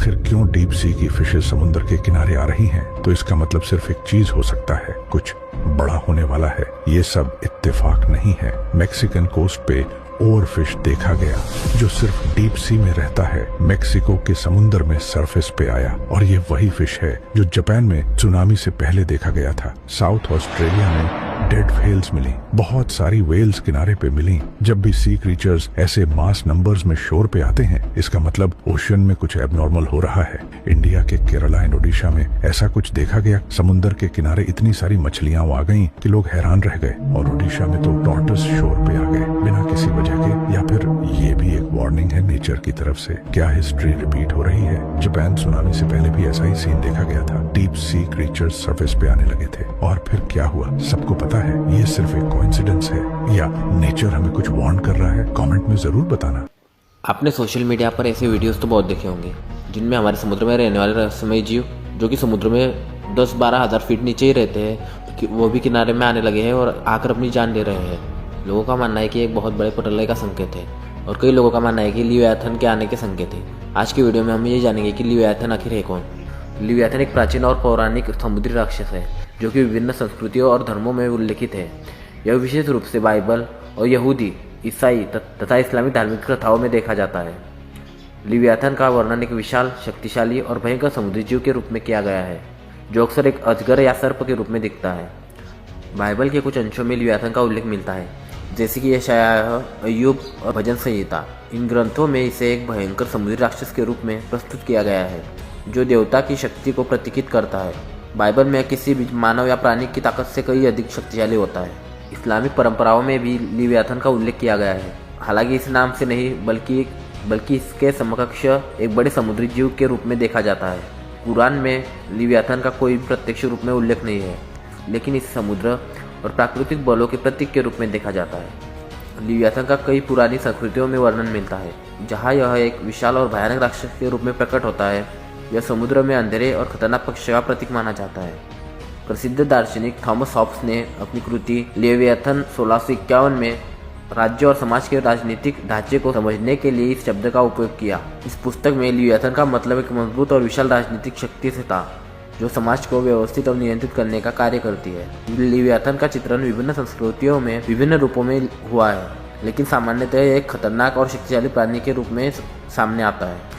आखिर क्यों deep sea की फिशेस समुद्र के किनारे आ रही हैं? तो इसका मतलब सिर्फ एक चीज हो सकता है, कुछ बड़ा होने वाला है। ये सब इत्तेफाक नहीं है। मैक्सिकन कोस्ट पे ओवरफिश देखा गया जो सिर्फ डीप सी में रहता है, मैक्सिको के समुद्र में सरफेस पे आया। और ये वही फिश है जो जापान में सुनामी से पहले देखा गया था। साउथ ऑस्ट्रेलिया में डेड व्हेल्स मिली, बहुत सारी व्हेल्स किनारे पे मिली। जब भी सी क्रीचर्स ऐसे मास नंबर्स में शोर पे आते हैं, इसका मतलब ओशन में कुछ एबनॉर्मल हो रहा है। इंडिया के केरला एंड ओडिशा में ऐसा कुछ देखा गया। समुद्र के किनारे इतनी सारी मछलियां आ गईं कि लोग हैरान रह गए। और ओडिशा में तो टॉर्टस शोर पे आ गए बिना किसी वजह के। या फिर ये भी एक वार्निंग है नेचर की तरफ से? क्या हिस्ट्री रिपीट हो रही है? जापान सुनामी से पहले भी ऐसा ही सीन देखा गया था। डीप सी क्रीचर्स सरफेस पे आने लगे थे। और फिर क्या हुआ सबको पता है। ये सिर्फ एक कोइंसिडेंस है या नेचर हमें कुछ वार्न कर रहा है? कमेंट में जरूर बताना। आपने सोशल मीडिया पर ऐसे वीडियोस तो बहुत देखे होंगे जिनमें हमारे समुद्र में रहने वाले रहस्यमयी जीव जो कि समुद्र में 10-12 हज़ार फीट नीचे ही रहते हैं कि वो भी किनारे में आने लगे हैं और आकर अपनी जान ले रहे हैं। लोगों का मानना है कि एक बहुत बड़े प्रलय का संकेत है और कई लोगों का मानना है कि लिव्याथन के आने के संकेत है। आज की वीडियो में हम ये जानेंगे कि लिव्याथन आखिर है कौन। लिव्याथन एक प्राचीन और पौराणिक समुद्री राक्षस है जो कि विभिन्न संस्कृतियों और धर्मों में उल्लेखित है। यह विशेष रूप से बाइबल और यहूदी, ईसाई तथा इस्लामी धार्मिक कथाओं में देखा जाता है। लिव्याथन का वर्णन एक विशाल, शक्तिशाली और भयंकर समुद्री जीव के रूप में किया गया है जो अक्सर एक अजगर या सर्प के रूप में दिखता है। बाइबल के कुछ अंशों में लिव्याथन का उल्लेख मिलता है, जैसे कि यशायाह, अय्यूब और भजन संहिता। इन ग्रंथों में इसे एक भयंकर समुद्री राक्षस के रूप में प्रस्तुत किया गया है जो देवता की शक्ति को प्रतीकित करता है। बाइबल में किसी भी मानव या प्राणी की ताकत से कई अधिक शक्तिशाली होता है। इस्लामिक परंपराओं में भी लिव्याथन का उल्लेख किया गया है, हालांकि इस नाम से नहीं बल्कि इसके समकक्ष एक बड़े समुद्री जीव के रूप में देखा जाता है। कुरान में लिव्याथन का कोई प्रत्यक्ष रूप में उल्लेख नहीं है, लेकिन इस समुद्र और प्राकृतिक बलों के प्रतीक के रूप में देखा जाता है। लिव्याथन का कई पुरानी संस्कृतियों में वर्णन मिलता है, जहाँ यह एक विशाल और भयानक राक्षस के रूप में प्रकट होता है। यह समुद्र में अंधेरे और खतरनाक पक्ष का प्रतीक माना जाता है। प्रसिद्ध दार्शनिक थॉमस हॉब्स ने अपनी कृति लेवियाथन 1651 में राज्य और समाज के राजनीतिक ढांचे को समझने के लिए इस शब्द का उपयोग किया। इस पुस्तक में लिव्याथन का मतलब एक मजबूत और विशाल राजनीतिक शक्ति से था जो समाज को व्यवस्थित और नियंत्रित करने का कार्य करती है। लिव्याथन का चित्रण विभिन्न संस्कृतियों में विभिन्न रूपों में हुआ है, लेकिन सामान्यतः एक खतरनाक और शक्तिशाली प्राणी के रूप में सामने आता है।